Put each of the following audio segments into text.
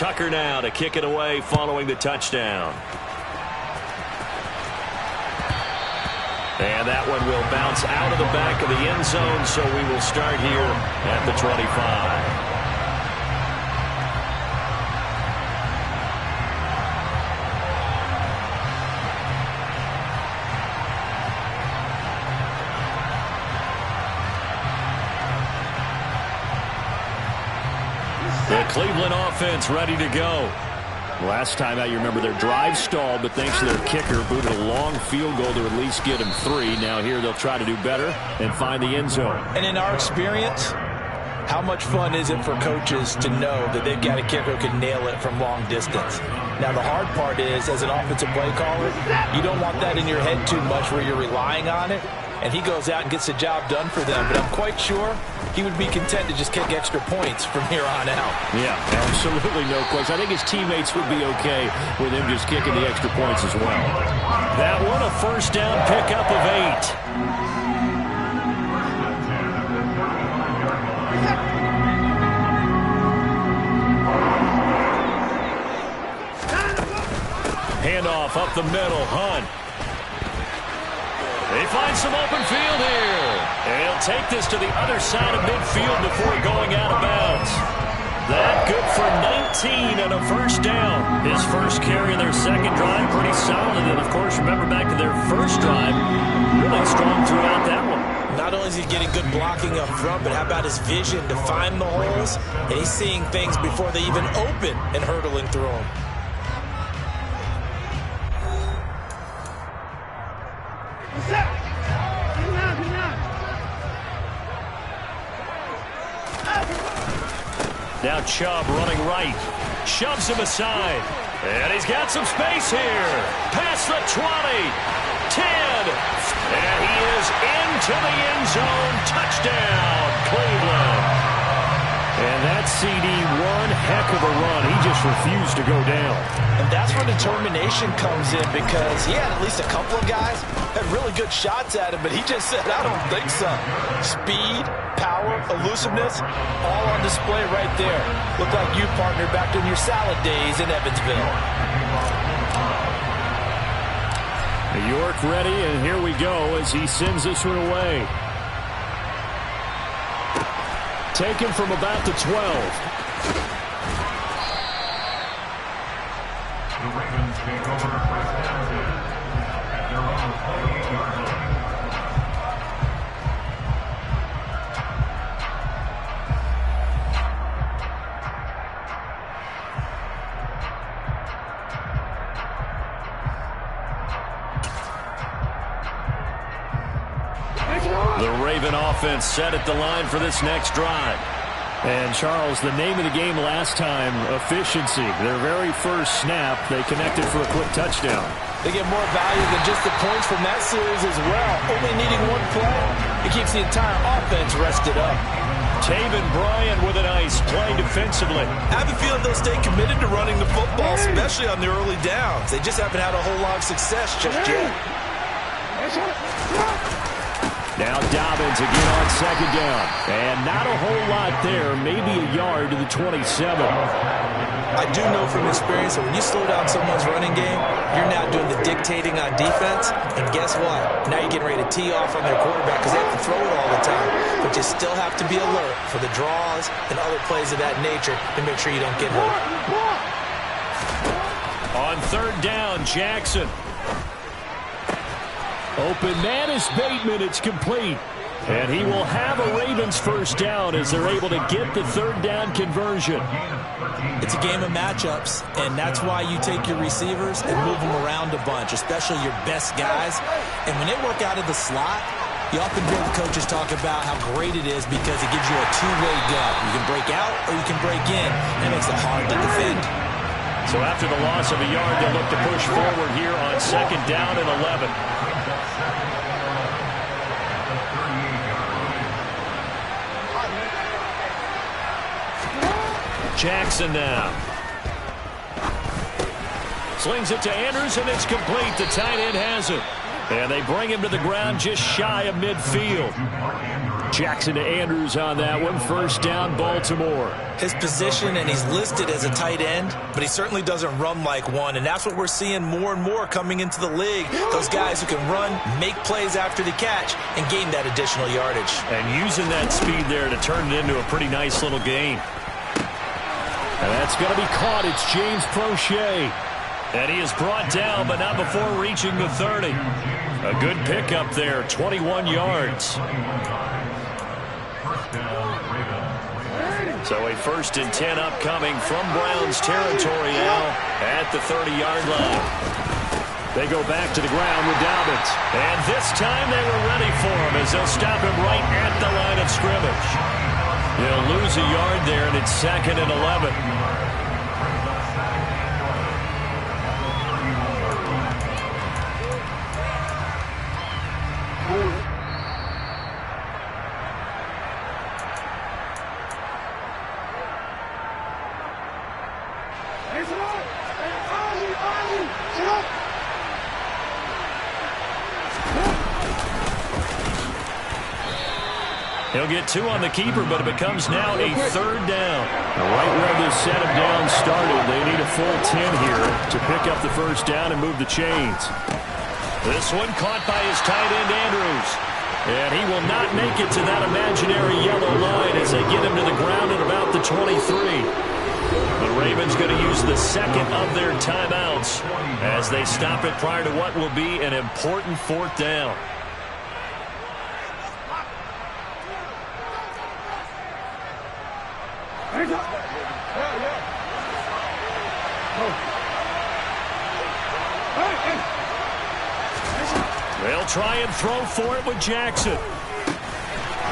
Tucker now to kick it away following the touchdown. And that one will bounce out of the back of the end zone, so we will start here at the 25. The Cleveland offense ready to go. Last time out, you remember their drive stalled, but thanks to their kicker, booted a long field goal to at least get him 3. Now here they'll try to do better and find the end zone. And in our experience, how much fun is it for coaches to know that they've got a kicker who can nail it from long distance? Now the hard part is, as an offensive play caller, you don't want that in your head too much where you're relying on it. And he goes out and gets the job done for them. But I'm quite sure he would be content to just kick extra points from here on out. Yeah, absolutely no question. I think his teammates would be okay with him just kicking the extra points as well. That one, a first down pickup of 8. Handoff up the middle, Hunt. They find some open field here. And he'll take this to the other side of midfield before going out of bounds. That good for 19 and a first down. His first carry in their second drive, pretty solid. And, of course, remember back to their first drive, really strong throughout that one. Not only is he getting good blocking up front, but how about his vision to find the holes? And he's seeing things before they even open and hurdling through them. Now Chubb running right. Shoves him aside. And he's got some space here. Past the 20. 10. And he is into the end zone. Touchdown, Cleveland. And that CD, one heck of a run. He just refused to go down. And that's where determination comes in, because he had at least a couple of guys had really good shots at him, but he just said, I don't think so. Speed, power, elusiveness, all on display right there. Look like you, partner, back in your salad days in Evansville. York ready, and here we go as he sends this one away. Taken from about the 12. The Ravens take over first down at their own 28-yard line. The Raven offense set at the line for this next drive. And, Charles, the name of the game last time, efficiency. Their very first snap, they connected for a quick touchdown. They get more value than just the points from that series as well. Only needing one play, it keeps the entire offense rested up. Taven Bryan with a nice play defensively. I have a feeling they'll stay committed to running the football, especially on the early downs. They just haven't had a whole lot of success just yet. Now Dobbins again on second down. And not a whole lot there, maybe a yard to the 27. I do know from experience that when you slow down someone's running game, you're now doing the dictating on defense. And guess what? Now you're getting ready to tee off on their quarterback because they have to throw it all the time. But you still have to be alert for the draws and other plays of that nature to make sure you don't get hurt. On third down, Jackson. Open man is Bateman. It's complete. And he will have a Ravens first down as they're able to get the third down conversion. It's a game of matchups, and that's why you take your receivers and move them around a bunch, especially your best guys. And when they work out of the slot, you often hear the coaches talk about how great it is because it gives you a two-way go. You can break out or you can break in. That makes it hard to defend. So after the loss of a yard, they'll look to push forward here on second down and 11. Jackson now. Slings it to Andrews, and it's complete. The tight end has it. And they bring him to the ground just shy of midfield. Jackson to Andrews on that one. First down, Baltimore. His position, and he's listed as a tight end, but he certainly doesn't run like one, and that's what we're seeing more and more coming into the league. Those guys who can run, make plays after the catch, and gain that additional yardage. And using that speed there to turn it into a pretty nice little gain. And that's going to be caught. It's James Prochet. And he is brought down, but not before reaching the 30. A good pickup there, 21 yards. So a 1st and 10 upcoming from Browns territory now at the 30-yard line. They go back to the ground with Dobbins. And this time they were ready for him as they'll stop him right at the line of scrimmage. He'll lose a yard there, and it's 2nd and 11. He'll get 2 on the keeper, but it becomes now a 3rd down. Right where this set him down started, they need a full 10 here to pick up the 1st down and move the chains. This one caught by his tight end, Andrews. And he will not make it to that imaginary yellow line as they get him to the ground at about the 23. The Ravens going to use the 2nd of their timeouts as they stop it prior to what will be an important 4th down. They'll try and throw for it with Jackson.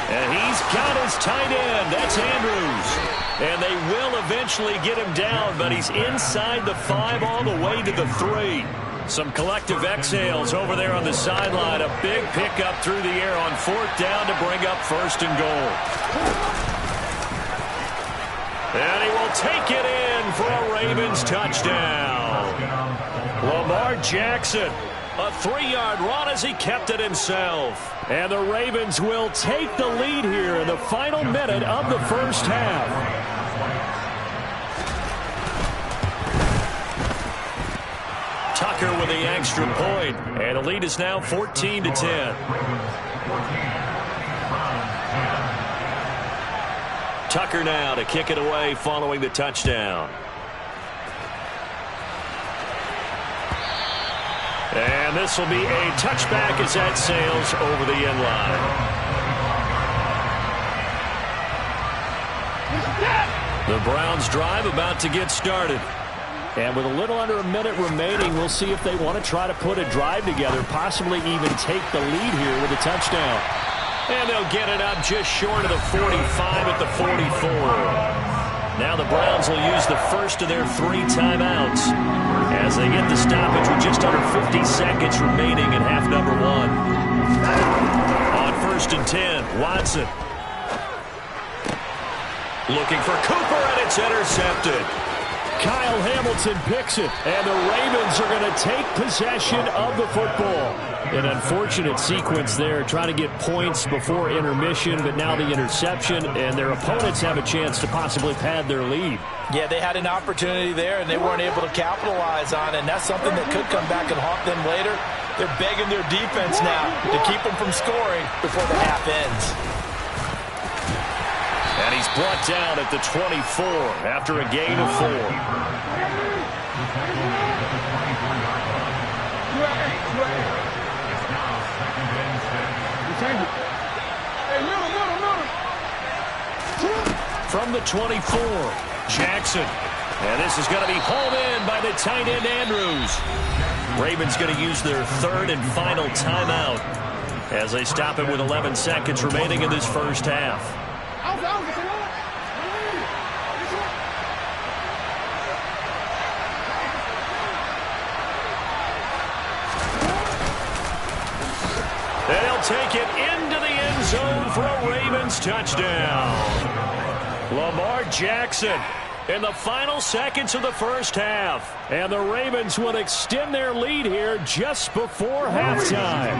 And he's got his tight end. That's Andrews. And they will eventually get him down, but he's inside the 5 all the way to the 3. Some collective exhales over there on the sideline. A big pickup through the air on 4th down to bring up 1st and goal. And he will take it in for a Ravens touchdown. Lamar Jackson, a 3-yard run as he kept it himself. And the Ravens will take the lead here in the final minute of the 1st half. Tucker with the extra point, and the lead is now 14-10. Tucker now to kick it away following the touchdown. And this will be a touchback as that sails over the end line. The Browns drive about to get started. And with a little under a minute remaining, we'll see if they want to try to put a drive together, possibly even take the lead here with a touchdown. And they'll get it up just short of the 45 at the 44. Now the Browns will use the 1st of their 3 timeouts as they get the stoppage with just under 50 seconds remaining in half number 1. On 1st and 10, Watson. Looking for Cooper, and it's intercepted. Kyle Hamilton picks it, and the Ravens are going to take possession of the football. An unfortunate sequence there, trying to get points before intermission, but now the interception, and their opponents have a chance to possibly pad their lead. Yeah, they had an opportunity there, and they weren't able to capitalize on it, and that's something that could come back and haunt them later. They're begging their defense now to keep them from scoring before the half ends. And he's brought down at the 24 after a gain of 4. From the 24, Jackson. And this is going to be hauled in by the tight end, Andrews. Ravens going to use their 3rd and final timeout as they stop it with 11 seconds remaining in this 1st half. They'll take it into the end zone for a Ravens touchdown. Lamar Jackson in the final seconds of the first half. And the Ravens will extend their lead here just before halftime.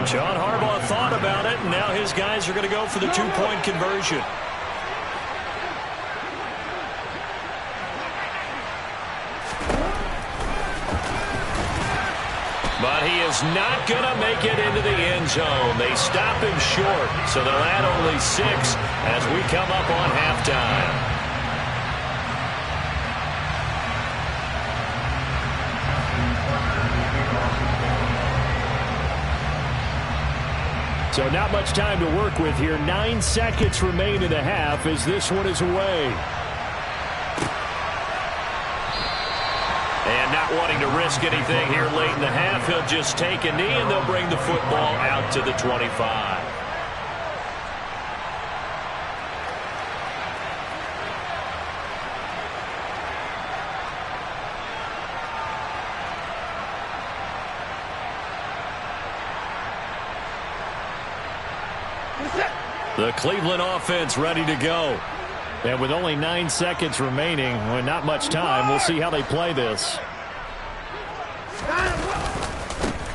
John Harbaugh thought about it, and now his guys are going to go for the two-point conversion. But he is not going to make it into the end zone. They stop him short, so they'll add only 6 as we come up on halftime. So not much time to work with here. 9 seconds remain in the half as this one is away. And not wanting to risk anything here late in the half, he'll just take a knee and they'll bring the football out to the 25. The Cleveland offense ready to go. And with only 9 seconds remaining, well, not much time, we'll see how they play this.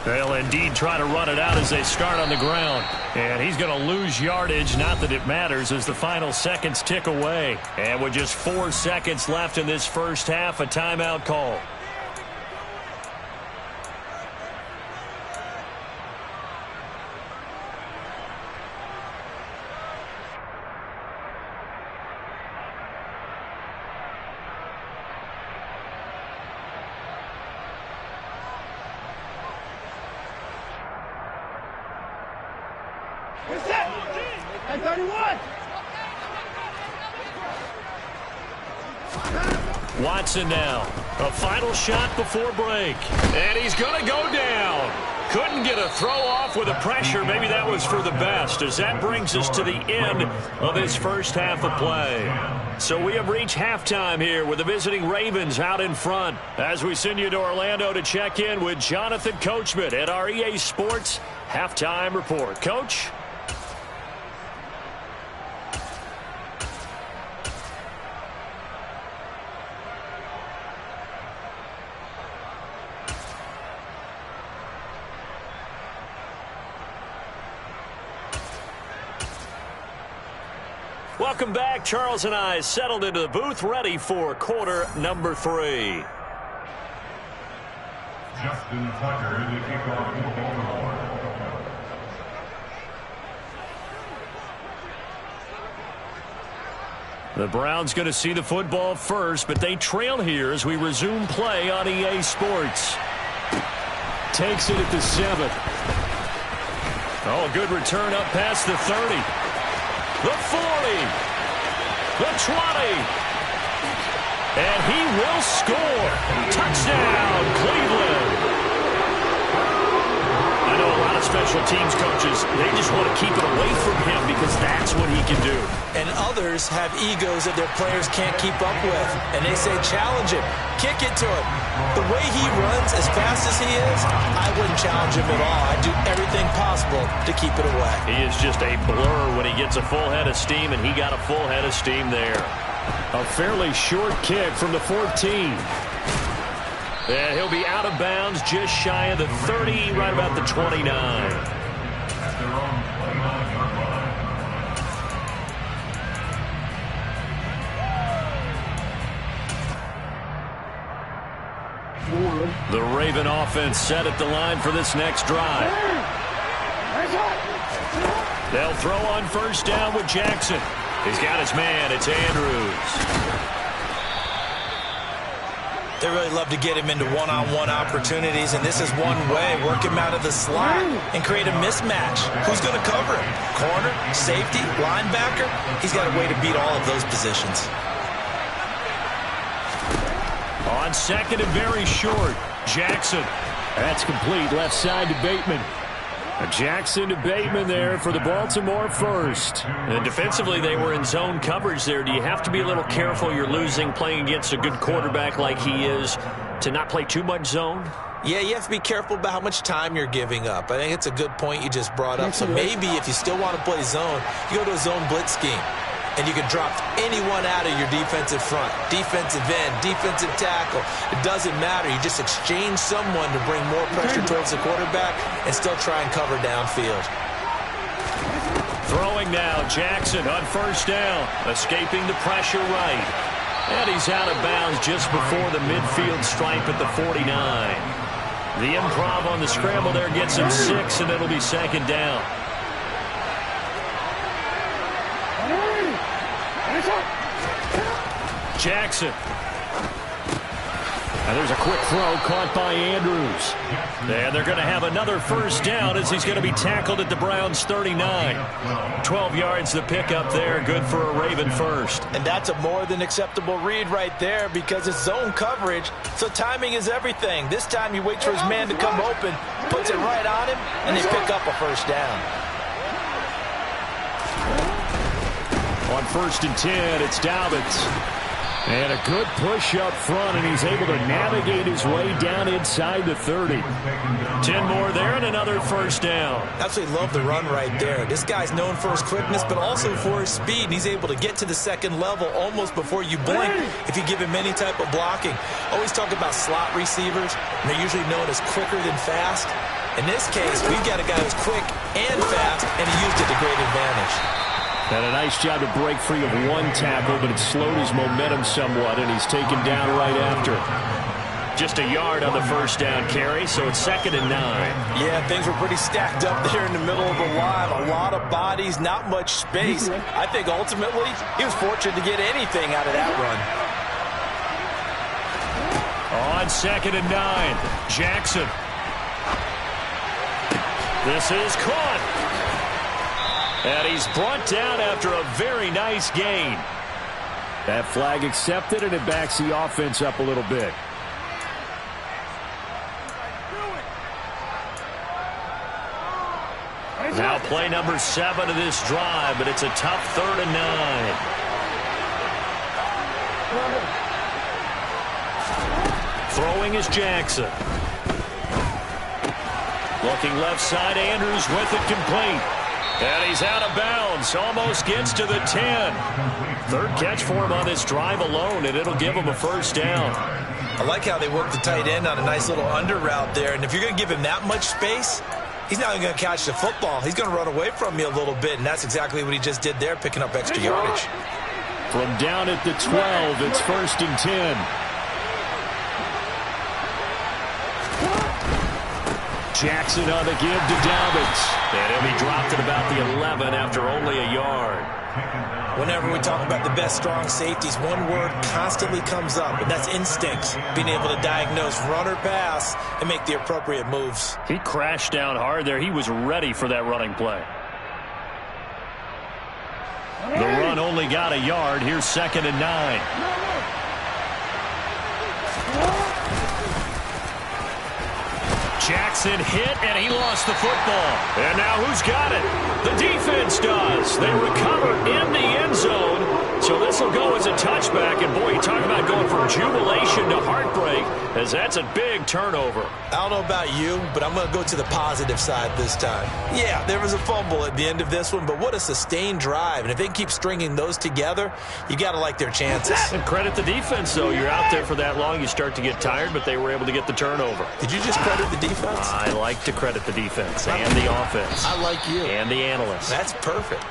They'll indeed try to run it out as they start on the ground. And he's going to lose yardage, not that it matters, as the final seconds tick away. And with just 4 seconds left in this first half, a timeout call. Watson now. A final shot before break. And he's going to go down. Couldn't get a throw off with the pressure. Maybe that was for the best, as that brings us to the end of this first half of play. So we have reached halftime here with the visiting Ravens out in front. As we send you to Orlando to check in with Jonathan Coachman at our EA Sports Halftime Report. Coach? Welcome back. Charles and I settled into the booth, ready for quarter number 3. Justin Tucker in the kickoff football. The Browns going to see the football first, but they trail here as we resume play on EA Sports. Takes it at the 7. Oh, good return up past the 30. The 40, the 20, and he will score. Touchdown, Cleveland. I know a lot of special teams coaches, they just want to keep it away from him because that's what he can do. And others have egos that their players can't keep up with, and they say challenge him, kick it to him. The way he runs as fast as he is, I wouldn't challenge him at all. I'd do everything possible to keep it away. He is just a blur when he gets a full head of steam, and he got a full head of steam there. A fairly short kick from the 14. And he'll be out of bounds just shy of the 30, right about the 29. The Raven offense set at the line for this next drive. They'll throw on first down with Jackson. He's got his man. It's Andrews. They really love to get him into one-on-one opportunities, and this is one way. Work him out of the slot and create a mismatch. Who's going to cover him? Corner, safety, linebacker? He's got a way to beat all of those positions. On second and very short, Jackson. That's complete, left side to Bateman. Jackson to Bateman there for the Baltimore first. And defensively, they were in zone coverage there. Do you have to be a little careful? You're losing playing against a good quarterback like he is to not play too much zone? Yeah, you have to be careful about how much time you're giving up. I think it's a good point you just brought up. So maybe if you still want to play zone, you go to a zone blitz scheme. and you can drop anyone out of your defensive front, defensive end, defensive tackle. It doesn't matter. You just exchange someone to bring more pressure towards the quarterback and still try and cover downfield. Throwing now, Jackson on first down, escaping the pressure right. And he's out of bounds just before the midfield stripe at the 49. The improv on the scramble there gets him 6, and it'll be second down. Jackson. And there's a quick throw caught by Andrews. And they're going to have another first down as he's going to be tackled at the Browns' 39. 12 yards the pickup there. Good for a Raven first. And that's a more than acceptable read right there because it's zone coverage, so timing is everything. This time he waits for his man to come open, puts it right on him, and they pick up a first down. On 1st and 10, it's Dobbins. And a good push up front, and he's able to navigate his way down inside the 30. 10 more there and another first down. Absolutely love the run right there. This guy's known for his quickness, but also for his speed. And he's able to get to the second level almost before you blink if you give him any type of blocking. Always talk about slot receivers, and they're usually known as quicker than fast. In this case, we've got a guy who's quick and fast, and he used it to great advantage. Had a nice job to break free of one tackle, but it slowed his momentum somewhat, and he's taken down right after. Just a yard on the first down carry, so it's 2nd and 9. Yeah, things were pretty stacked up there in the middle of the line. A lot of bodies, not much space. I think ultimately he was fortunate to get anything out of that run. On 2nd and 9, Jackson. This is caught. And he's brought down after a very nice gain. That flag accepted, and it backs the offense up a little bit. Now play number 7 of this drive, but it's a tough 3rd and 9. Throwing is Jackson. Looking left side, Andrews with it complete. And he's out of bounds, almost gets to the 10. 3rd catch for him on this drive alone, and it'll give him a first down. I like how they work the tight end on a nice little under route there. And if you're going to give him that much space, he's not going to catch the football. He's going to run away from you a little bit, and that's exactly what he just did there, picking up extra yardage. From down at the 12, it's 1st and 10. Jackson on the give to Dobbins. And he'll be dropped at about the 11 after only a yard. Whenever we talk about the best strong safeties, one word constantly comes up, and that's instincts. Being able to diagnose run or pass and make the appropriate moves. He crashed down hard there. He was ready for that running play. The run only got a yard. Here's 2nd and 9. Jackson hit, and he lost the football. And now who's got it? The defense does. They recover in the end zone. So this will go as a touchback. And, boy, you talk about going from jubilation to heartbreak, as that's a big turnover. I don't know about you, but I'm going to go to the positive side this time. Yeah, there was a fumble at the end of this one, but what a sustained drive. And if they keep stringing those together, you got to like their chances. And credit the defense, though. You're out there for that long, you start to get tired, but they were able to get the turnover. Did you just credit the defense? I like to credit the defense and the offense. I like you. And the analysts. That's perfect.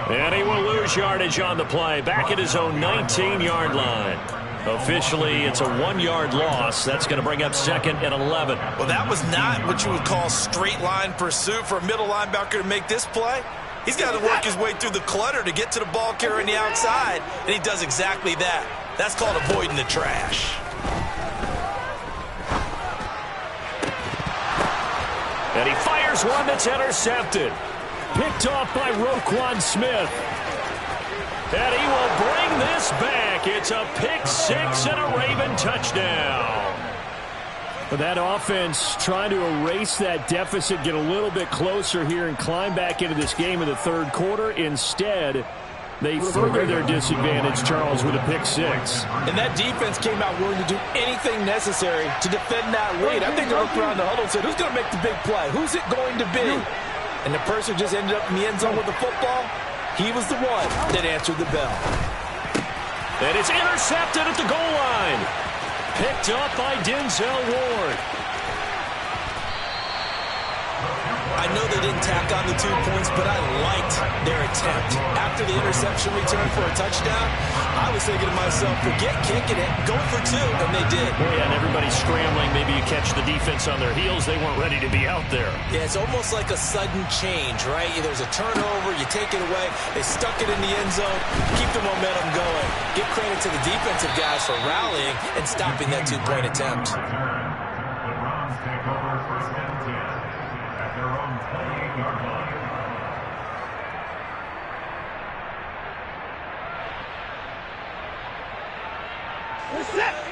And he will lose yardage on the play. Back at his own 19-yard line. Officially, it's a 1-yard loss. That's going to bring up 2nd and 11. Well, that was not what you would call straight line pursuit for a middle linebacker to make this play. He's got to work his way through the clutter to get to the ball carrier on the outside, and he does exactly that. That's called avoiding the trash. And he fires one that's intercepted. Picked off by Roquan Smith. And he will bring this back. It's a pick 6 and a Raven touchdown. But that offense trying to erase that deficit, get a little bit closer here and climb back into this game in the 3rd quarter. Instead, they further their disadvantage, Charles, with a pick 6. And that defense came out willing to do anything necessary to defend that lead. I think they looked around the huddle and said, who's going to make the big play? Who's it going to be? And the person just ended up in the end zone with the football. He was the one that answered the bell. And it's intercepted at the goal line. Picked up by Denzel Ward. I know they didn't tack on the 2 points, but I liked their attempt. After the interception return for a touchdown, I was thinking to myself, forget kicking it, go for 2, and they did. Well, yeah, and everybody's scrambling. Maybe you catch the defense on their heels. They weren't ready to be out there. Yeah, it's almost like a sudden change, right? There's a turnover, you take it away, they stuck it in the end zone, keep the momentum going. Give credit to the defensive guys for rallying and stopping that 2-point attempt. The Browns take over first and 10 at their own 28-yard line.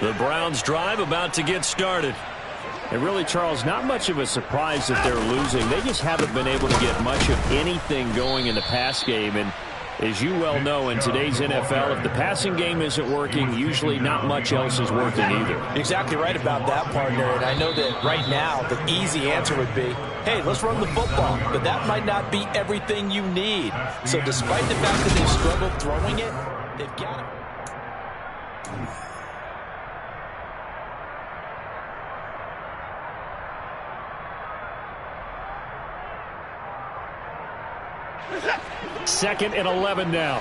The Browns drive about to get started. And really, Charles, not much of a surprise that they're losing. They just haven't been able to get much of anything going in the pass game. And as you well know, in today's NFL, if the passing game isn't working, usually not much else is working either. Exactly right about that, partner. And I know that right now the easy answer would be, hey, let's run the football. But that might not be everything you need. So despite the fact that they've struggled throwing it, they've got it. Second and 11 now.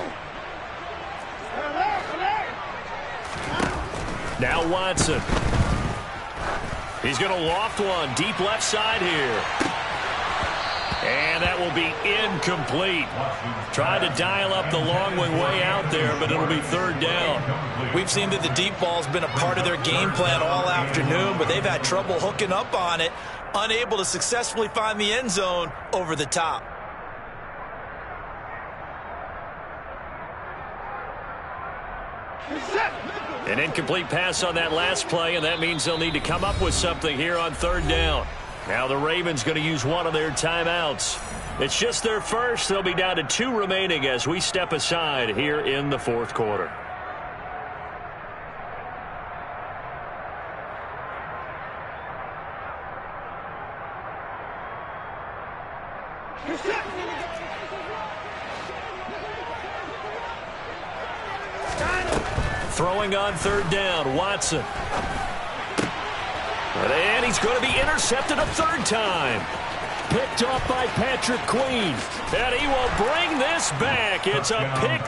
Now Watson. He's going to loft one deep left side here. And that will be incomplete. Tried to dial up the long way out there, but it'll be third down. We've seen that the deep ball's been a part of their game plan all afternoon, but they've had trouble hooking up on it, unable to successfully find the end zone over the top. An incomplete pass on that last play, and that means they'll need to come up with something here on third down. Now the Ravens going to use one of their timeouts. It's just their first. They'll be down to 2 remaining as we step aside here in the fourth quarter. Throwing on third down, Watson. And he's going to be intercepted a third time. Picked off by Patrick Queen. And he will bring this back. It's a pick.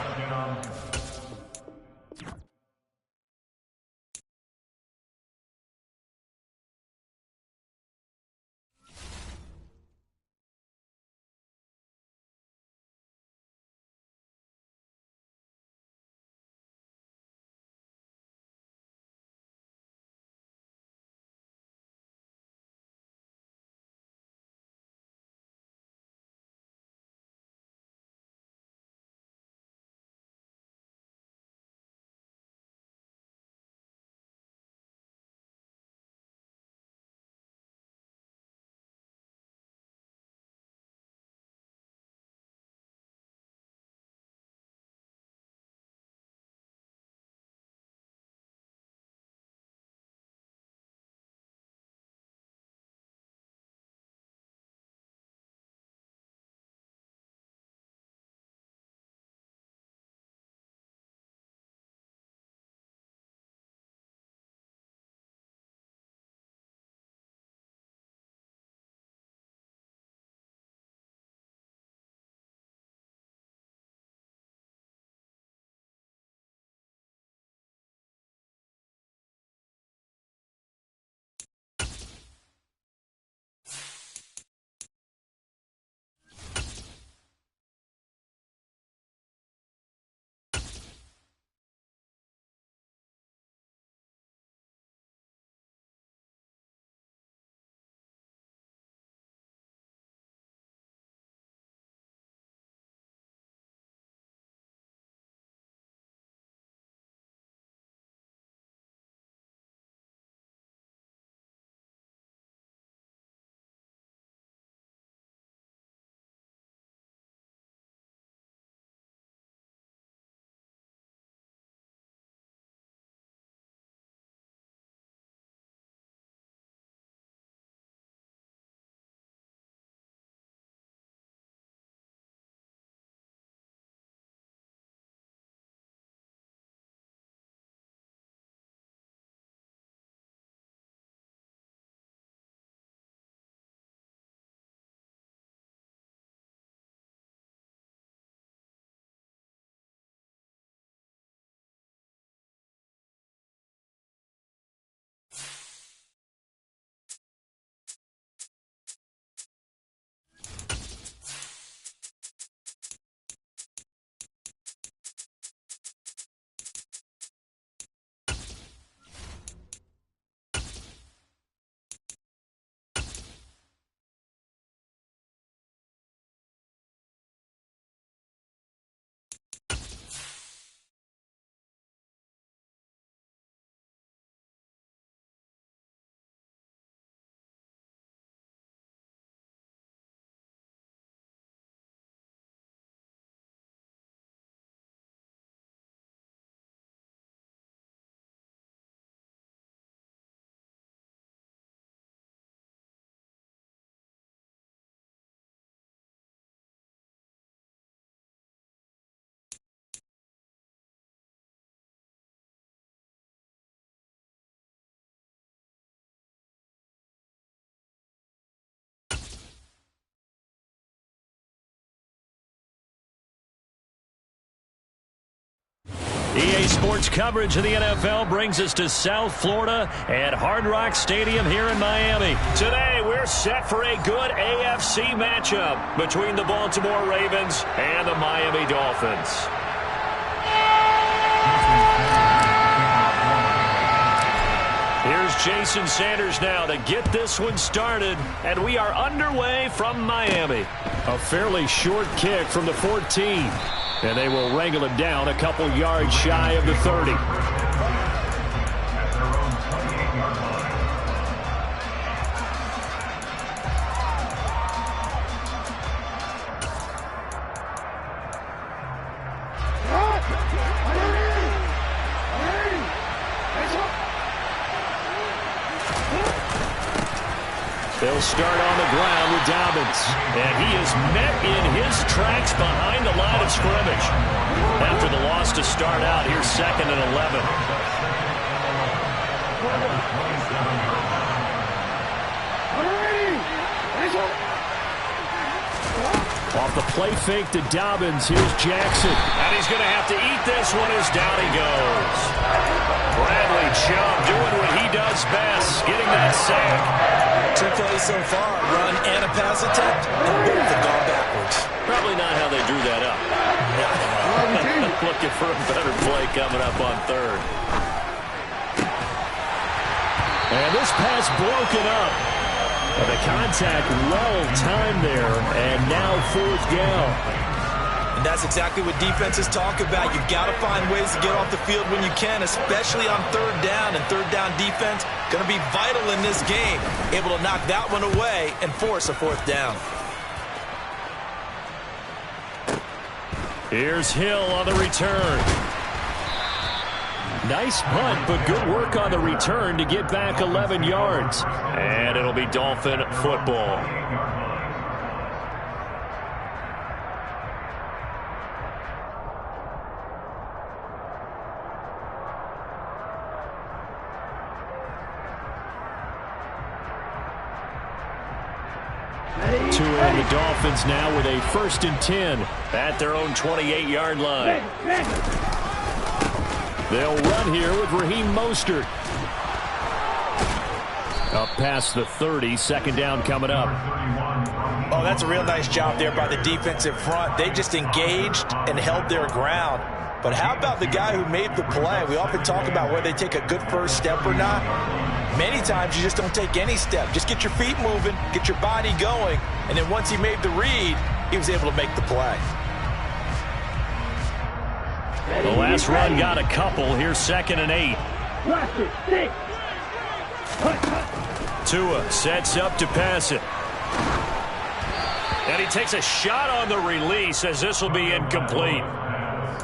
EA Sports coverage of the NFL brings us to South Florida at Hard Rock Stadium here in Miami. Today, we're set for a good AFC matchup between the Baltimore Ravens and the Miami Dolphins. Here's Jason Sanders now to get this one started, and we are underway from Miami. A fairly short kick from the 14, and they will wrangle him down a couple yards shy of the 30. They'll start on the ground with Dobbins. And he is met in his tracks behind the line of scrimmage. After the loss to start out, here's 2nd and 11. Off the play fake to Dobbins, here's Jackson. And he's going to have to eat this one as down he goes. Bradley Chubb doing what he does best, getting that sack. 2 plays so far, run and a pass attempt, and both have gone backwards. Probably not how they drew that up. Looking for a better play coming up on 3rd. And this pass broken up. And the contact well timed there, and now 4th down. And that's exactly what defenses talk about. You've got to find ways to get off the field when you can, especially on 3rd down. And 3rd down defense going to be vital in this game. Able to knock that one away and force a 4th down. Here's Hill on the return. Nice punt, but good work on the return to get back 11 yards. And it'll be Dolphin football. Tua and the Dolphins now with a 1st and 10 at their own 28-yard line. They'll run here with Raheem Mostert. Up past the 30, 2nd down coming up. Oh, that's a real nice job there by the defensive front. They just engaged and held their ground. But how about the guy who made the play? We often talk about whether they take a good first step or not. Many times you just don't take any step. Just get your feet moving, get your body going, and then once he made the read, he was able to make the play. The last run got a couple. Here's 2nd and 8. Tua sets up to pass it. And he takes a shot on the release as this will be incomplete.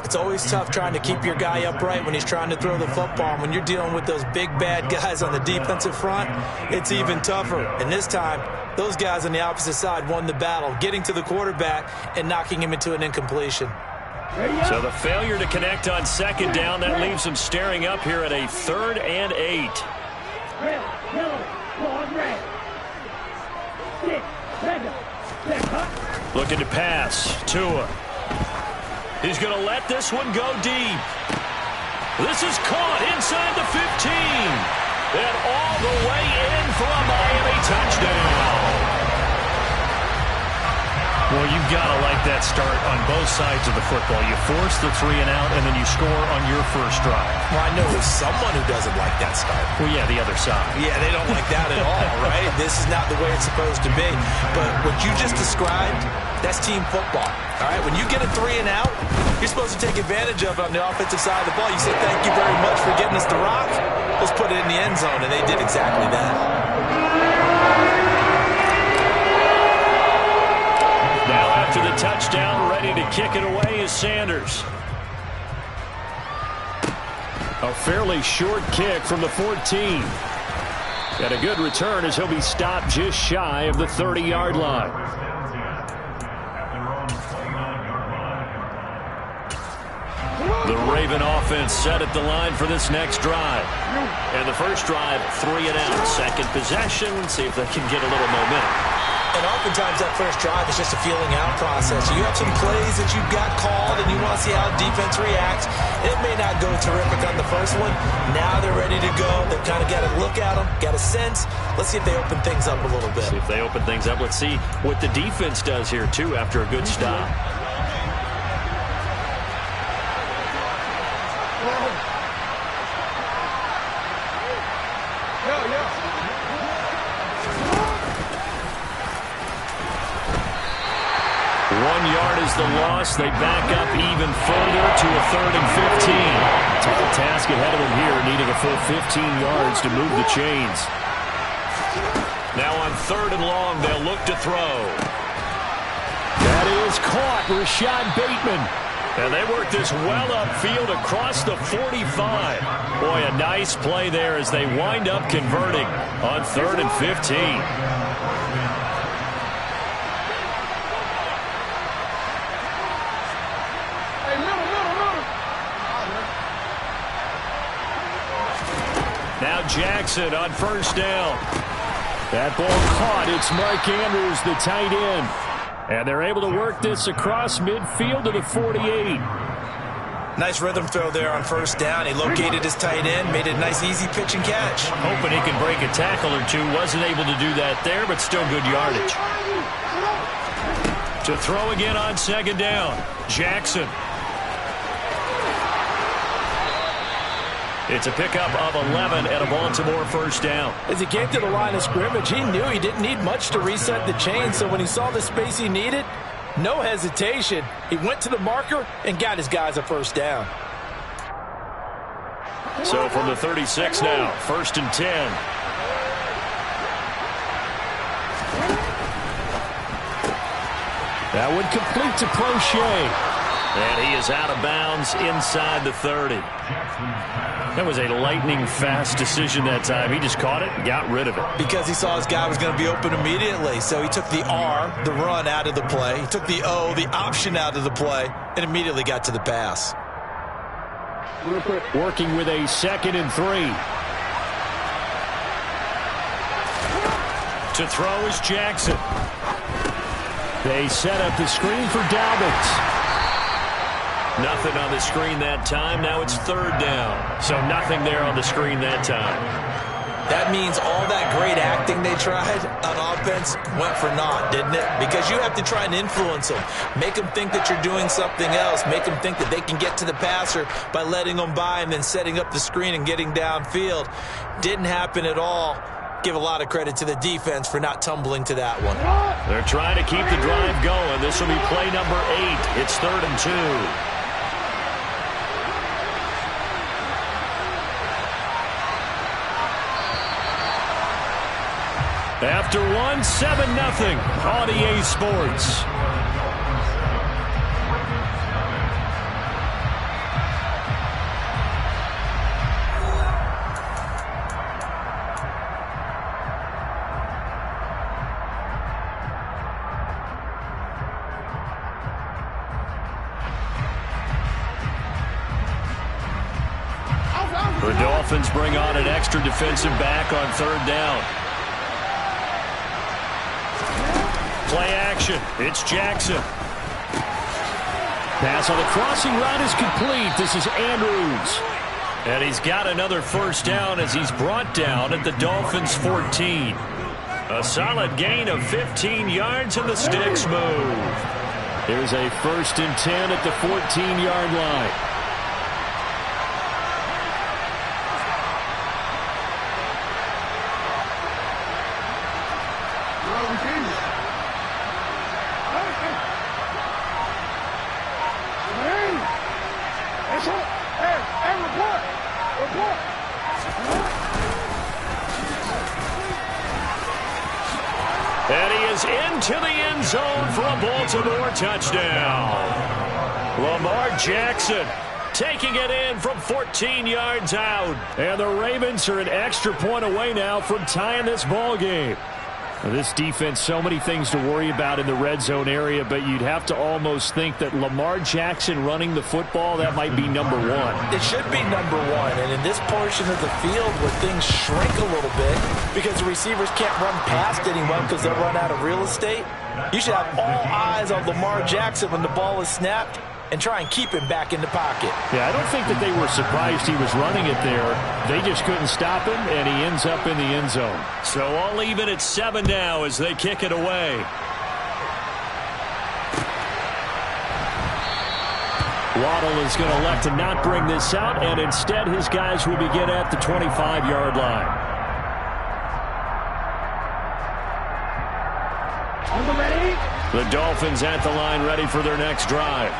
It's always tough trying to keep your guy upright when he's trying to throw the football. And when you're dealing with those big, bad guys on the defensive front, it's even tougher. And this time, those guys on the opposite side won the battle, getting to the quarterback and knocking him into an incompletion. So the failure to connect on 2nd down, that leaves him staring up here at a 3rd and 8. Looking to pass. Tua. He's going to let this one go deep. This is caught inside the 15. And all the way in for a Miami touchdown. Well, you've got to like that start on both sides of the football. You force the 3 and out, and then you score on your first drive. Well, I know there's someone who doesn't like that start. Well, yeah, the other side. Yeah, they don't like that at all, right? This is not the way it's supposed to be. But what you just described, that's team football. All right, when you get a 3 and out, you're supposed to take advantage of it on the offensive side of the ball. You say, thank you very much for getting us the rock. Let's put it in the end zone, and they did exactly that. Now after the touchdown, ready to kick it away is Sanders. A fairly short kick from the 14. And a good return as he'll be stopped just shy of the 30-yard line. The Raven offense set at the line for this next drive. And the first drive, 3 and out. Second possession, see if they can get a little momentum. And oftentimes that first drive is just a feeling out process. You have some plays that you've got called and you want to see how defense reacts. It may not go terrific on the first one. Now they're ready to go. They've kind of got to look at them, got a sense. Let's see if they open things up a little bit. See if they open things up. Let's see what the defense does here, too, after a good stop. The loss, they back up even further to a 3rd and 15. Tall task ahead of them here, needing a full 15 yards to move the chains. Now on 3rd and long, they'll look to throw. That is caught, Rashad Bateman. And they work this well upfield across the 45. Boy, a nice play there as they wind up converting on 3rd and 15. Now Jackson on 1st down. That ball caught. It's Mark Andrews, the tight end. And they're able to work this across midfield to the 48. Nice rhythm throw there on 1st down. He located his tight end, made it a nice easy pitch and catch. Hoping he can break a tackle or two. Wasn't able to do that there, but still good yardage. To throw again on 2nd down. Jackson. It's a pickup of 11 and a Baltimore 1st down. As he came to the line of scrimmage, he knew he didn't need much to reset the chain. So when he saw the space he needed, no hesitation. He went to the marker and got his guys a 1st down. So from the 36 now, 1st and 10. That would complete to Prochet. And he is out of bounds inside the 30. That was a lightning-fast decision that time. He just caught it and got rid of it. Because he saw his guy was going to be open immediately. So he took the R, the run, out of the play. He took the O, the option, out of the play, and immediately got to the pass. Working with a 2nd and 3. To throw is Jackson. They set up the screen for Dalbert. Nothing on the screen that time. Now it's 3rd down. So nothing there on the screen that time. That means all that great acting they tried on offense went for naught, didn't it? Because you have to try and influence them. Make them think that you're doing something else. Make them think that they can get to the passer by letting them by and then setting up the screen and getting downfield. Didn't happen at all. Give a lot of credit to the defense for not tumbling to that one. They're trying to keep the drive going. This will be play number 8. It's 3rd and 2. After 1, 7-0 on EA Sports. The Dolphins bring on an extra defensive back on 3rd down. Play action. It's Jackson. Pass on the crossing route is complete. This is Andrews. And he's got another 1st down as he's brought down at the Dolphins' 14. A solid gain of 15 yards and the sticks move. There's a 1st and 10 at the 14-yard line. And he is into the end zone for a Baltimore touchdown. Lamar Jackson taking it in from 14 yards out. And the Ravens are an extra point away now from tying this ball game. Now, this defense, so many things to worry about in the red zone area, but you'd have to almost think that Lamar Jackson running the football, that might be number 1. It should be number 1, and in this portion of the field where things shrink a little bit, because the receivers can't run past anyone because they'll run out of real estate. You should have all eyes on Lamar Jackson when the ball is snapped and try and keep him back in the pocket. Yeah, I don't think that they were surprised he was running it there. They just couldn't stop him, and he ends up in the end zone. So all even at 7 now as they kick it away. Waddle is going to elect to not bring this out, and instead his guys will begin at the 25-yard line. The Dolphins at the line ready for their next drive.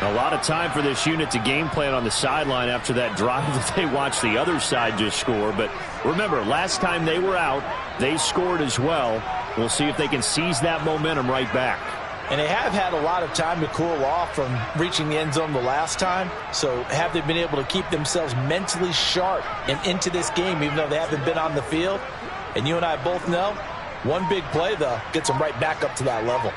A lot of time for this unit to game plan on the sideline after that drive that they watched the other side just score. But remember, last time they were out, they scored as well. We'll see if they can seize that momentum right back. And they have had a lot of time to cool off from reaching the end zone the last time. So have they been able to keep themselves mentally sharp and into this game even though they haven't been on the field? And you and I both know, one big play, though, gets them right back up to that level.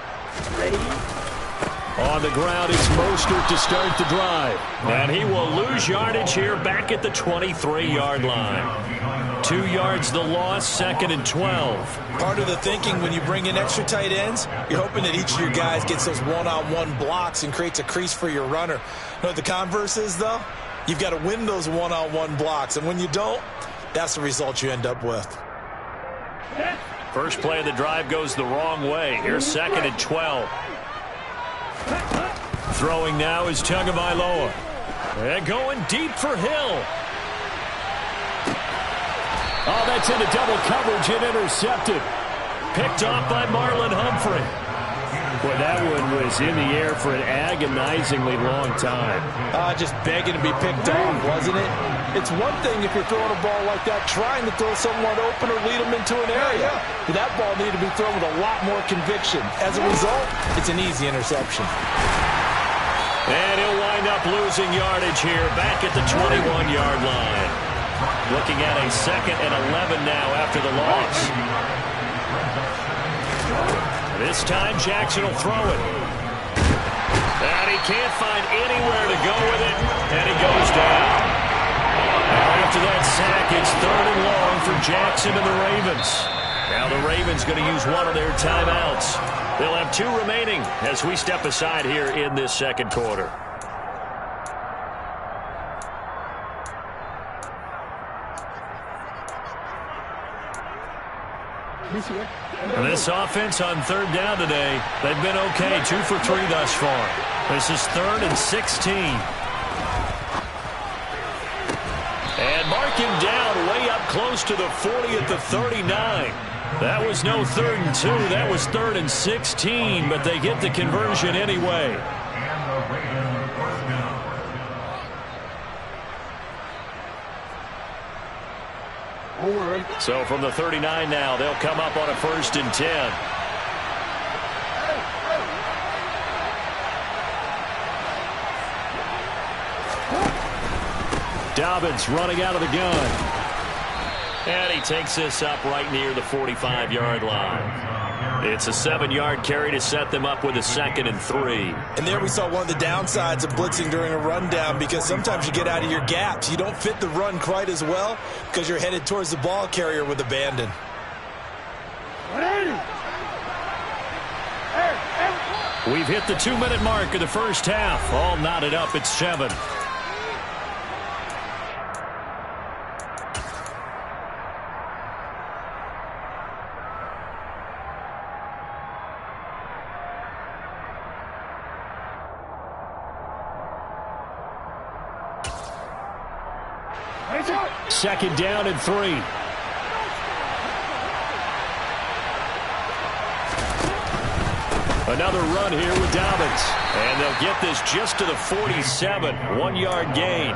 On the ground, it's Mostert to start the drive. And he will lose yardage here back at the 23-yard line. 2 yards the loss, 2nd and 12. Part of the thinking when you bring in extra tight ends, you're hoping that each of your guys gets those one-on-one blocks and creates a crease for your runner. You know what the converse is, though? You've got to win those one-on-one blocks. And when you don't, that's the result you end up with. First play of the drive goes the wrong way. Here's 2nd and 12. Throwing now is Tagovailoa. And going deep for Hill. Oh, that's into double coverage and intercepted. Picked off by Marlon Humphrey. Boy, that one was in the air for an agonizingly long time. Just begging to be picked off, wasn't it? It's one thing if you're throwing a ball like that, trying to throw someone open or lead them into an area. But that ball needed to be thrown with a lot more conviction. As a result, it's an easy interception. And he'll wind up losing yardage here back at the 21-yard line. Looking at a 2nd and 11 now after the loss. This time Jackson will throw it. And he can't find anywhere to go with it. And he goes down. After that sack, it's 3rd and long for Jackson and the Ravens. Now the Ravens going to use one of their timeouts. They'll have 2 remaining as we step aside here in this second quarter. This offense on 3rd down today, they've been okay. 2 for 3 thus far. This is 3rd and 16. And mark him down way up close to the 40 at the 39. That was no 3rd and 2. That was 3rd and 16, but they get the conversion anyway. So from the 39 now, they'll come up on a 1st and 10. Dobbins running out of the gun. And he takes this up right near the 45-yard line. It's a 7-yard carry to set them up with a 2nd and 3. And there we saw one of the downsides of blitzing during a rundown, because sometimes you get out of your gaps. You don't fit the run quite as well because you're headed towards the ball carrier with abandon. We've hit the 2-minute mark of the first half. All knotted up at 7. Second down and 3. Another run here with Dobbins. And they'll get this just to the 47. 1-yard gain.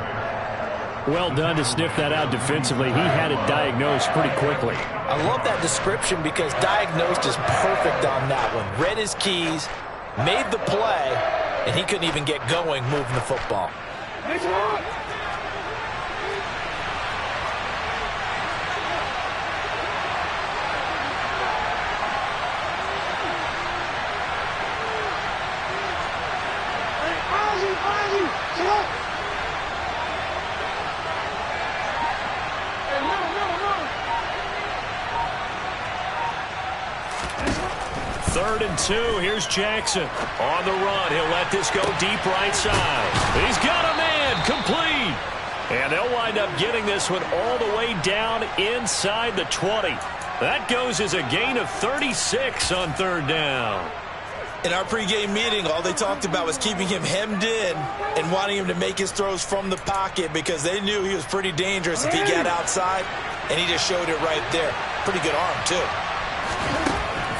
Well done to sniff that out defensively. He had it diagnosed pretty quickly. I love that description because diagnosed is perfect on that one. Read his keys, made the play, and he couldn't even get going moving the football. 3rd and 2. Here's Jackson on the run. He'll let this go deep right side. He's got a man complete. And they'll wind up getting this one all the way down inside the 20. That goes as a gain of 36 on 3rd down. In our pregame meeting, all they talked about was keeping him hemmed in and wanting him to make his throws from the pocket because they knew he was pretty dangerous if he got outside, and he just showed it right there. Pretty good arm, too.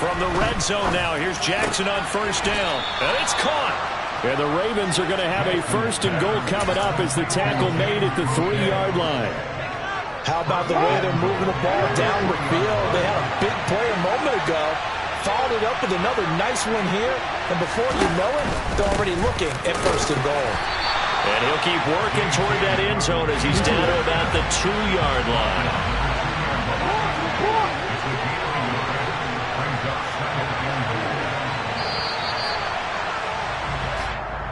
From the red zone now, here's Jackson on 1st down, and it's caught. And the Ravens are going to have a 1st and goal coming up as the tackle made at the 3-yard line. How about the way they're moving the ball down the field? They had a big play a moment ago. Followed it up with another nice one here, and before you know it, they're already looking at 1st and goal. And he'll keep working toward that end zone as he's down to about the 2-yard line.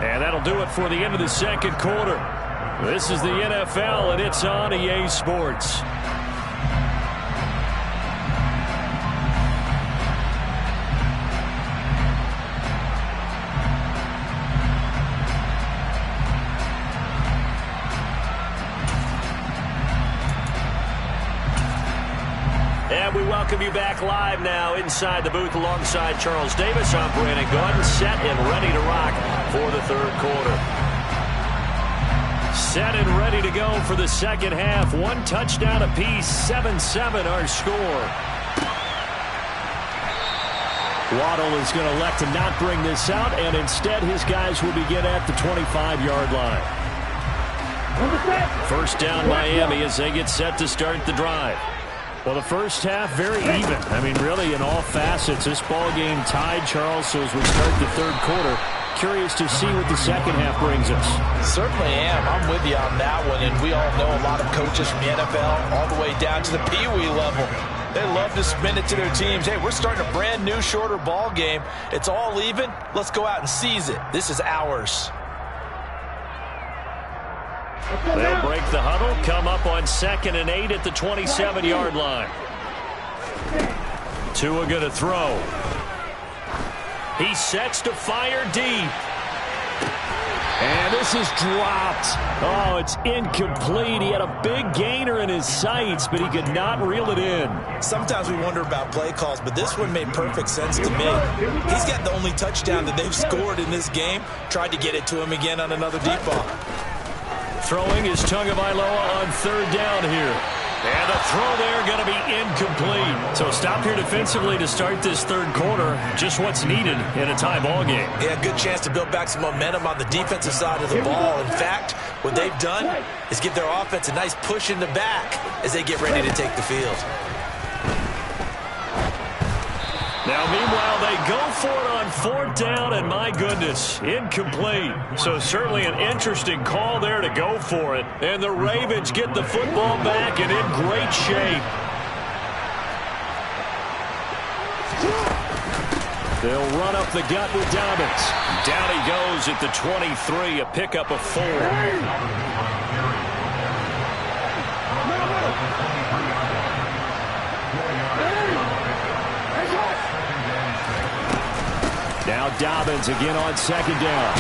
And that'll do it for the end of the 2nd quarter. This is the NFL, and it's on EA Sports. And we welcome you back live now inside the booth alongside Charles Davis. I'm Brandon Gaudin, set and ready to rock for the 3rd quarter. Set and ready to go for the 2nd half. 1 touchdown apiece, 7-7 our score. Waddle is going to elect to not bring this out, and instead his guys will begin at the 25-yard line. 1st down Miami as they get set to start the drive. Well, the 1st half, very even. I mean, really, in all facets, this ball game tied, Charles. So as we start the 3rd quarter, curious to see what the 2nd half brings us. Certainly am. I'm with you on that one. And we all know a lot of coaches from the NFL all the way down to the Pee-wee level. They love to spin it to their teams. Hey, we're starting a brand new, shorter ball game. It's all even. Let's go out and seize it. This is ours. They'll break the huddle, come up on 2nd and 8 at the 27-yard line. Tua going to throw. He sets to fire deep. And this is dropped. Oh, it's incomplete. He had a big gainer in his sights, but he could not reel it in. Sometimes we wonder about play calls, but this one made perfect sense to me. He's got the only touchdown that they've scored in this game. Tried to get it to him again on another deep ball. Throwing is Tagovailoa on 3rd down here. And the throw there going to be incomplete. So stop here defensively to start this 3rd quarter. Just what's needed in a tie ball game. Yeah, good chance to build back some momentum on the defensive side of the ball. In fact, what they've done is give their offense a nice push in the back as they get ready to take the field. Now, meanwhile, they go for it on 4th down, and my goodness, incomplete. So certainly an interesting call there to go for it. And the Ravens get the football back and in great shape. They'll run up the gut with Dobbins. Down he goes at the 23, a pickup of 4. Now Dobbins again on 2nd down.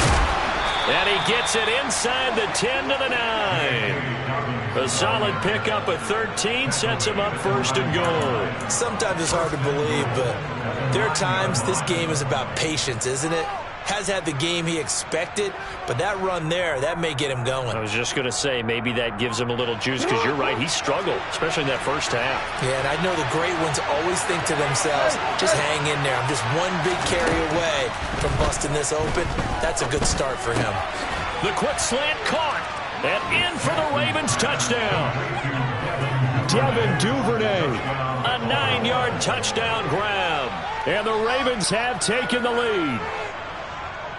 And he gets it inside the 10 to the 9. A solid pickup of 13 sets him up 1st and goal. Sometimes it's hard to believe, but there are times this game is about patience, isn't it? Has had the game he expected, but that run there, that may get him going. I was just going to say, maybe that gives him a little juice, because you're right, he struggled, especially in that 1st half. Yeah, and I know the great ones always think to themselves, just hang in there. I'm just one big carry away from busting this open. That's a good start for him. The quick slant caught, and in for the Ravens touchdown. Devin Duvernay, a 9-yard touchdown grab. And the Ravens have taken the lead.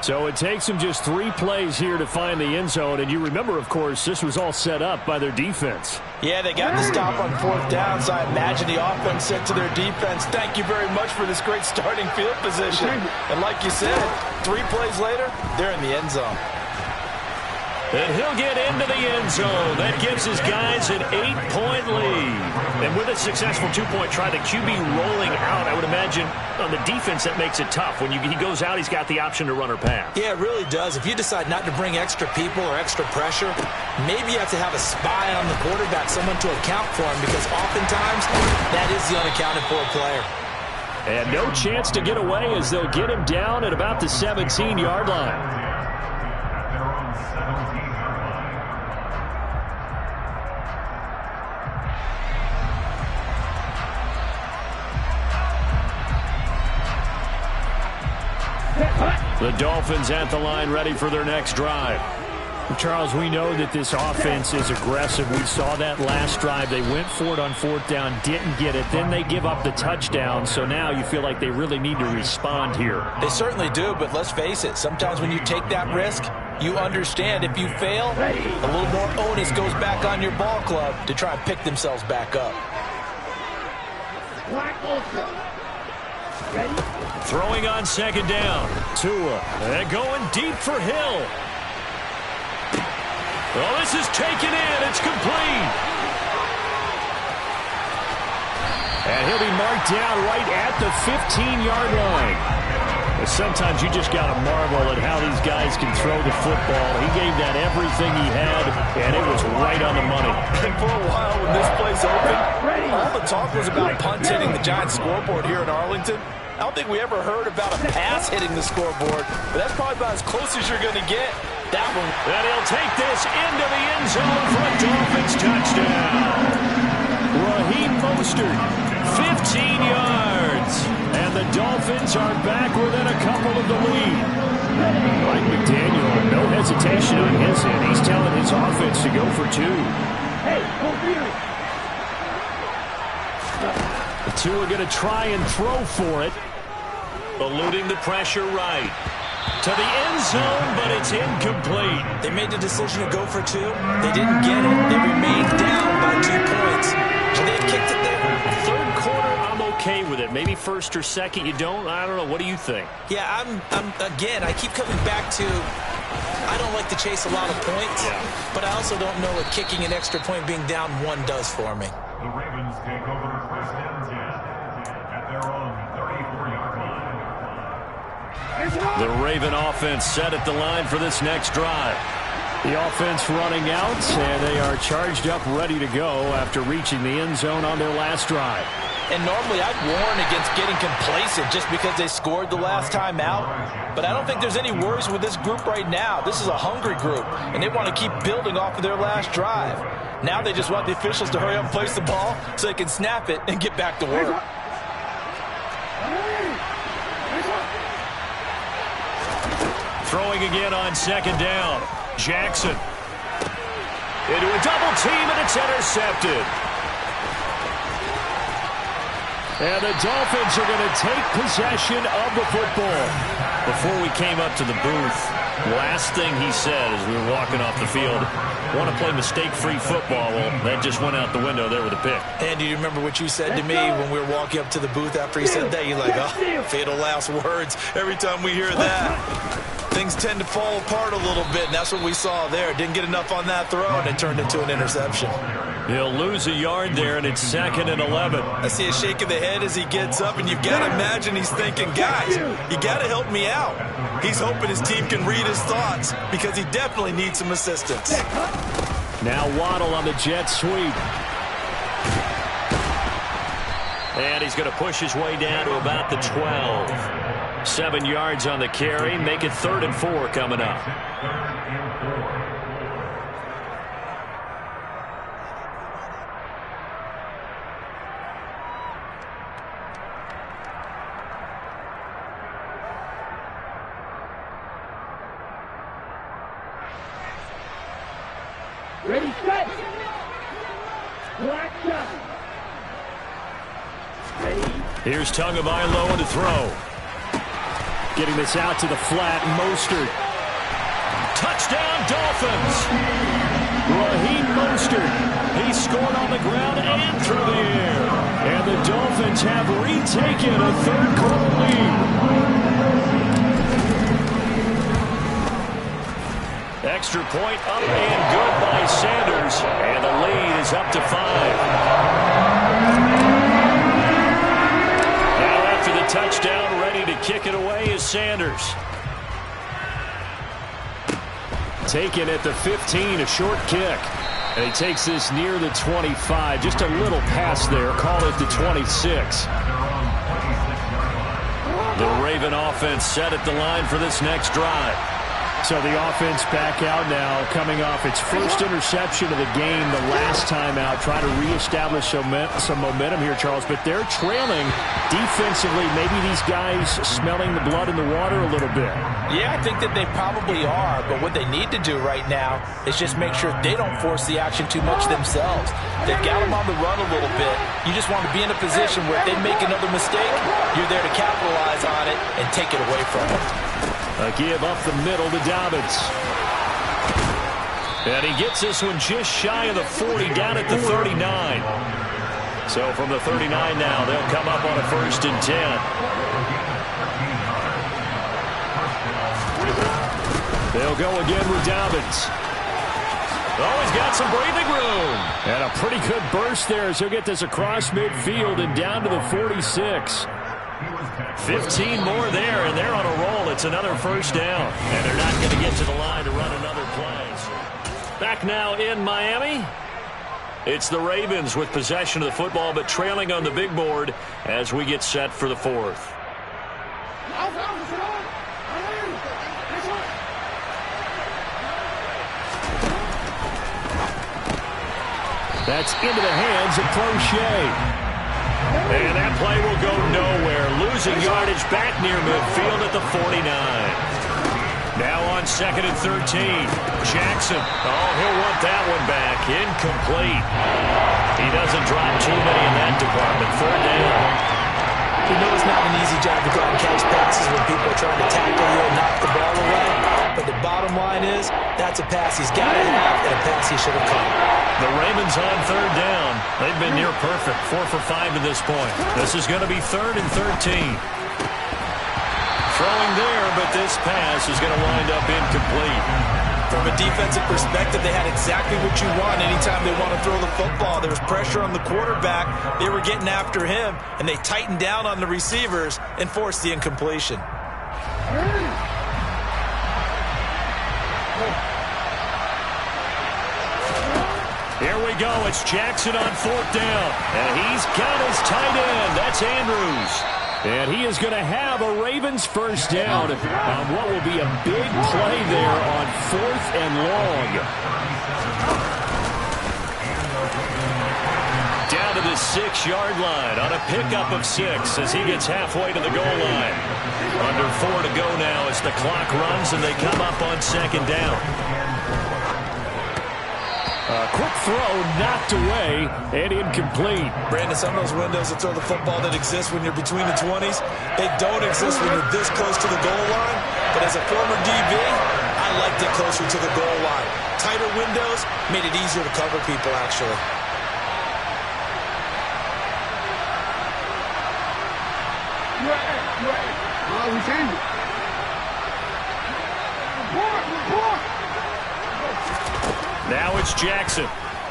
So it takes them just 3 plays here to find the end zone. And you remember, of course, this was all set up by their defense. Yeah, they got the stop on 4th down, so I imagine the offense said to their defense, thank you very much for this great starting field position. And like you said, 3 plays later, they're in the end zone. And he'll get into the end zone. That gives his guys an 8-point lead. And with a successful 2-point try, the QB rolling out, I would imagine on the defense that makes it tough. When he goes out, he's got the option to run or pass. Yeah, it really does. If you decide not to bring extra people or extra pressure, maybe you have to have a spy on the quarterback, someone to account for him, because oftentimes that is the unaccounted for player. And no chance to get away as they'll get him down at about the 17-yard line. The Dolphins at the line ready for their next drive. Charles, we know that this offense is aggressive. We saw that last drive. They went for it on 4th down, didn't get it. Then they give up the touchdown. So now you feel like they really need to respond here. They certainly do, but let's face it. Sometimes when you take that risk, you understand if you fail, a little more onus goes back on your ball club to try and pick themselves back up. Throwing on 2nd down. Tua. And going deep for Hill. Well, this is taken in. It's complete. And he'll be marked down right at the 15-yard line. But sometimes you just got to marvel at how these guys can throw the football. He gave that everything he had, and it was right on the money. And for a while when this play's open, all the talk was about punts hitting the Giants scoreboard here in Arlington. I don't think we ever heard about a pass hitting the scoreboard, but that's probably about as close as you're going to get. That one. And he'll take this into the end zone for a Dolphins touchdown. Raheem Mostert, 15 yards. And the Dolphins are back within a couple of the lead. Mike McDaniel, no hesitation on his end. He's telling his offense to go for 2. Tua going to try and throw for it. Eluding the pressure right. To the end zone, but it's incomplete. They made the decision to go for 2. They didn't get it. They remained down by 2 points. Should they have kicked it there? 3rd quarter, I'm okay with it. Maybe 1st or 2nd, you don't? I don't know. What do you think? Yeah, again, I keep coming back to I don't like to chase a lot of points, but I also don't know what kicking an extra point being down 1 does for me. The Ravens take over 1st and 10 at their own 34-yard line. The Raven offense set at the line for this next drive. The offense running out, and they are charged up, ready to go after reaching the end zone on their last drive. And normally I'd warn against getting complacent just because they scored the last time out. But I don't think there's any worries with this group right now. This is a hungry group, and they want to keep building off of their last drive. Now they just want the officials to hurry up and place the ball so they can snap it and get back to work. Throwing again on 2nd down. Jackson. Into a double team, and it's intercepted. And the Dolphins are going to take possession of the football. Before we came up to the booth, last thing he said as we were walking off the field, want to play mistake-free football. Well, that just went out the window there with a pick. And do you remember what you said to me when we were walking up to the booth after he said that? You're like, oh, fatal last words. Every time we hear that, things tend to fall apart a little bit, and that's what we saw there. Didn't get enough on that throw, and it turned into an interception. He'll lose a yard there, and it's 2nd and 11. I see a shake of the head as he gets up, and you've got to imagine he's thinking, guys, you got to help me out. He's hoping his team can read his thoughts because he definitely needs some assistance. Now Waddle on the jet sweep. And he's going to push his way down to about the 12. 7 yards on the carry. Make it 3rd and 4 coming up. Ready, set. Black shot. Here's Tagovailoa to throw. Getting this out to the flat, Mostert. Touchdown, Dolphins! Raheem Mostert. He scored on the ground and through the air. And the Dolphins have retaken a 3rd quarter lead. Extra point up and good by Sanders. And the lead is up to 5. Now after the touchdown, ready to kick it away is Sanders. Taken at the 15, a short kick. And he takes this near the 25. Just a little pass there. Call it the 26. The Raven offense set at the line for this next drive. So the offense back out now, coming off its first interception of the game the last time out, trying to reestablish some momentum here, Charles. But they're trailing defensively. Maybe these guys smelling the blood in the water a little bit. Yeah, I think that they probably are. But what they need to do right now is just make sure they don't force the action too much themselves. They've got them on the run a little bit. You just want to be in a position where if they make another mistake, you're there to capitalize on it and take it away from them. A give up the middle to Dobbins. And he gets this one just shy of the 40, down at the 39. So from the 39 now, they'll come up on a 1st and 10. They'll go again with Dobbins. Oh, he's got some breathing room. And a pretty good burst there as he'll get this across midfield and down to the 46. 15 more there, and they're on a roll. It's another 1st down. And they're not going to get to the line to run another play. Back now in Miami. It's the Ravens with possession of the football, but trailing on the big board as we get set for the 4th. That's into the hands of Crochet. And that play will go nowhere. Losing yardage back near midfield at the 49. Now on 2nd and 13. Jackson. Oh, he'll want that one back. Incomplete. He doesn't drop too many in that department. 3rd down. You know it's not an easy job to go out and catch passes when people are trying to tackle you and knock the ball away. But the bottom line is, that's a pass he's got to have and a pass he should have caught. The Ravens on 3rd down. They've been near perfect. 4 for 5 to this point. This is going to be 3rd and 13. Throwing there, but this pass is going to wind up incomplete. From a defensive perspective, they had exactly what you want anytime they want to throw the football. There was pressure on the quarterback. They were getting after him, and they tightened down on the receivers and forced the incompletion. Here we go. It's Jackson on 4th down. And he's got his tight end. That's Andrews. And he is going to have a Ravens 1st down on what will be a big play there on 4th and long. Down to the 6-yard line on a pickup of 6 as he gets halfway to the goal line. Under 4 to go now as the clock runs and they come up on 2nd down. Quick throw, knocked away, and incomplete. Brandon, some of those windows to throw the football that exist when you're between the 20s, they don't exist when you're this close to the goal line. But as a former DB, I liked it closer to the goal line. Tighter windows made it easier to cover people, actually. We changed it. Now it's Jackson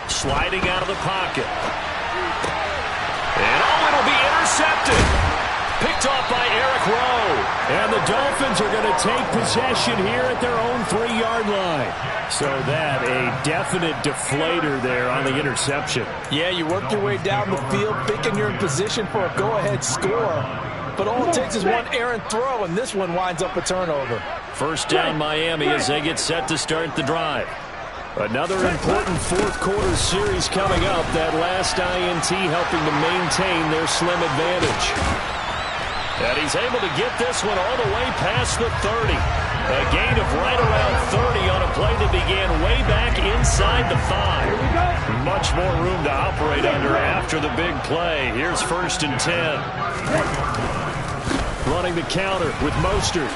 sliding out of the pocket. And oh, it'll be intercepted. Picked off by Eric Rowe. And the Dolphins are going to take possession here at their own 3-yard line. So that a definite deflator there on the interception. Yeah, you work your way down the field thinking you're in position for a go-ahead score. But all it takes is one errant throw, and this one winds up a turnover. 1st down Miami as they get set to start the drive. Another important 4th quarter series coming up. That last INT helping to maintain their slim advantage. And he's able to get this one all the way past the 30. A gain of right around 30 on a play that began way back inside the 5. Much more room to operate under after the big play. Here's 1st and 10. Running the counter with Mostert.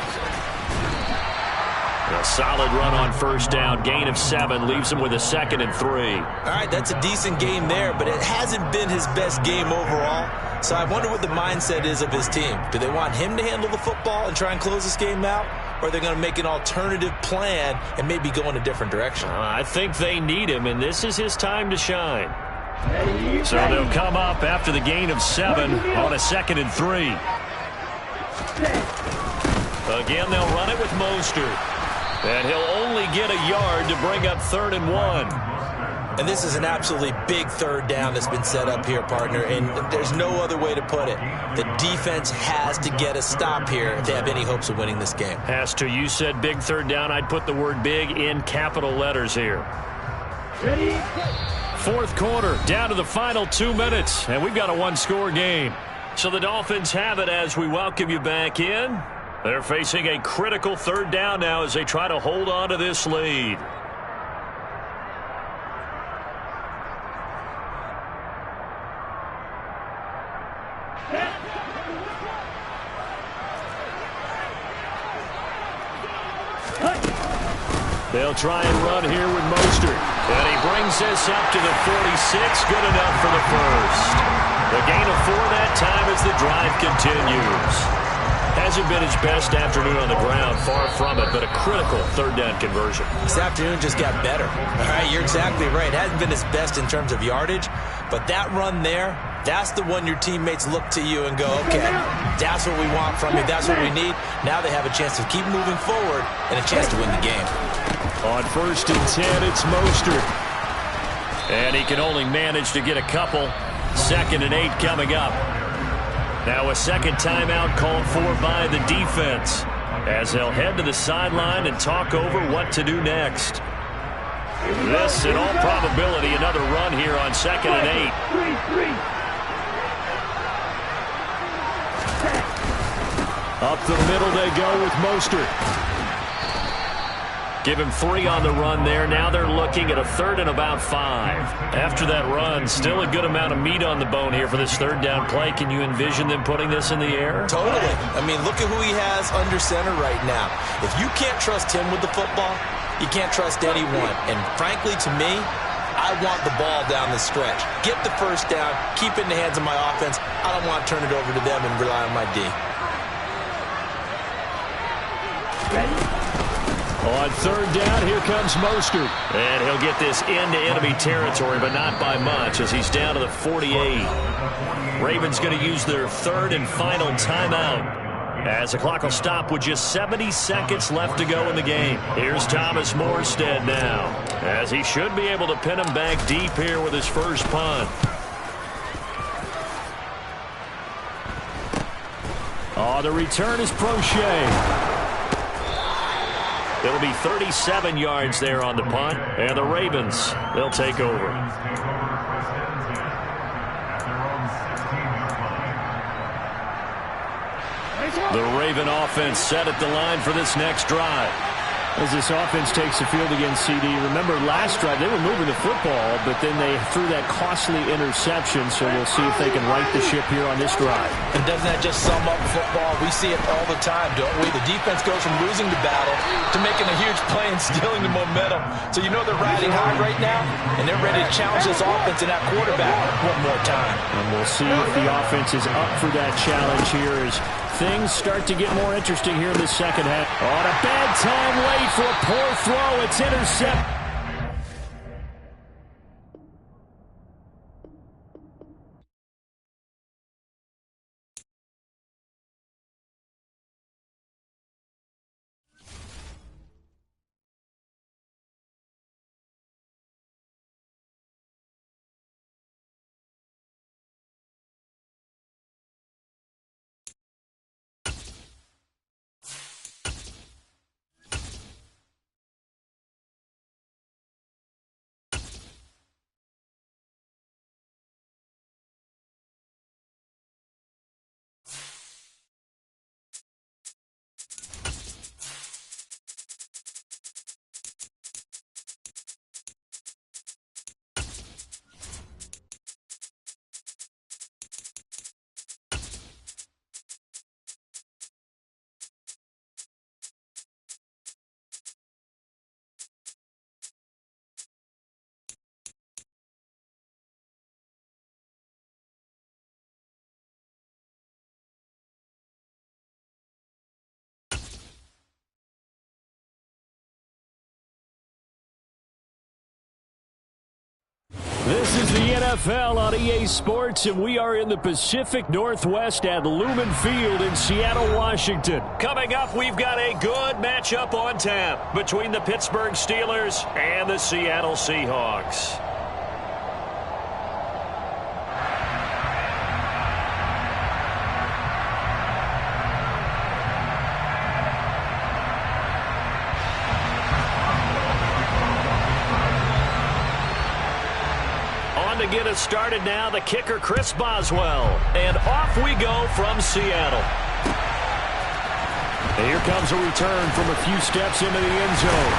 A solid run on 1st down. Gain of 7 leaves him with a 2nd and 3. All right, that's a decent game there, but it hasn't been his best game overall. So I wonder what the mindset is of his team. Do they want him to handle the football and try and close this game out? or they're going to make an alternative plan and maybe go in a different direction. I think they need him, and this is his time to shine. So they'll come up after the gain of 7 on a 2nd and 3. Again, they'll run it with Mostert. And he'll only get a yard to bring up 3rd and 1. And this is an absolutely big 3rd down that's been set up here, partner, and there's no other way to put it. The defense has to get a stop here if they have any hopes of winning this game. Has to. You said big 3rd down. I'd put the word big in capital letters here. Ready? 4th quarter, down to the final 2 minutes, and we've got a one-score game. So the Dolphins have it as we welcome you back in. They're facing a critical 3rd down now as they try to hold on to this lead. They'll try and run here with Mostert. And he brings this up to the 46. Good enough for the first. The gain of 4 that time as the drive continues. Hasn't been his best afternoon on the ground, far from it, but a critical 3rd down conversion. This afternoon just got better. All right, you're exactly right. It hasn't been his best in terms of yardage, but that run there, that's the one your teammates look to you and go, okay, that's what we want from you. That's what we need. Now they have a chance to keep moving forward and a chance to win the game. On 1st and 10, it's Mostert. And he can only manage to get a couple. 2nd and 8 coming up. Now a 2nd timeout called for by the defense as they'll head to the sideline and talk over what to do next. This, in all probability, another run here on 2nd and 8. Up the middle they go with Mostert. Give him 3 on the run there. Now they're looking at a 3rd and about 5. After that run, still a good amount of meat on the bone here for this 3rd down play. Can you envision them putting this in the air? Totally. I mean, look at who he has under center right now. If you can't trust him with the football, you can't trust anyone. And frankly, to me, I want the ball down the stretch. Get the 1st down, keep it in the hands of my offense. I don't want to turn it over to them and rely on my D. Ready? On 3rd down, here comes Mostert. And he'll get this into enemy territory, but not by much as he's down to the 48. Ravens going to use their 3rd and final timeout as the clock will stop with just 70 seconds left to go in the game. Here's Thomas Morstead now as he should be able to pin him back deep here with his first punt. Oh, the return is Prochet. It'll be 37 yards there on the punt, and the Ravens, they'll take over. The Raven offense set at the line for this next drive. As this offense takes the field against CD, remember last drive they were moving the football, but then they threw that costly interception, so we'll see if they can right the ship here on this drive. And doesn't that just sum up football? We see it all the time, don't we? The defense goes from losing the battle to making a huge play and stealing the momentum. So you know they're riding high right now, and they're ready to challenge this offense and that quarterback one more time. And we'll see if the offense is up for that challenge here as things start to get more interesting here in the second half. On a bad time late for a poor throw. It's intercepted. This is the NFL on EA Sports, and we are in the Pacific Northwest at Lumen Field in Seattle, Washington. Coming up, we've got a good matchup on tap between the Pittsburgh Steelers and the Seattle Seahawks. To get us started now, the kicker, Chris Boswell. And off we go from Seattle. And here comes a return from a few steps into the end zone.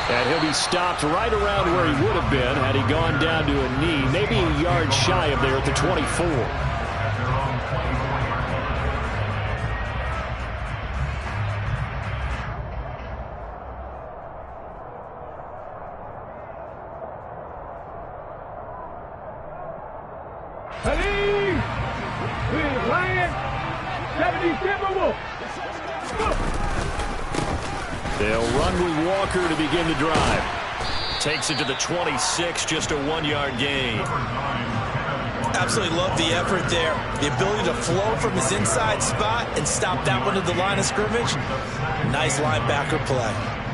And he'll be stopped right around where he would have been had he gone down to a knee, maybe a yard shy of there at the 24. They'll run with Walker to begin the drive. Takes it to the 26, just a 1-yard gain. Absolutely love the effort there. The ability to flow from his inside spot and stop that one at the line of scrimmage. Nice linebacker play.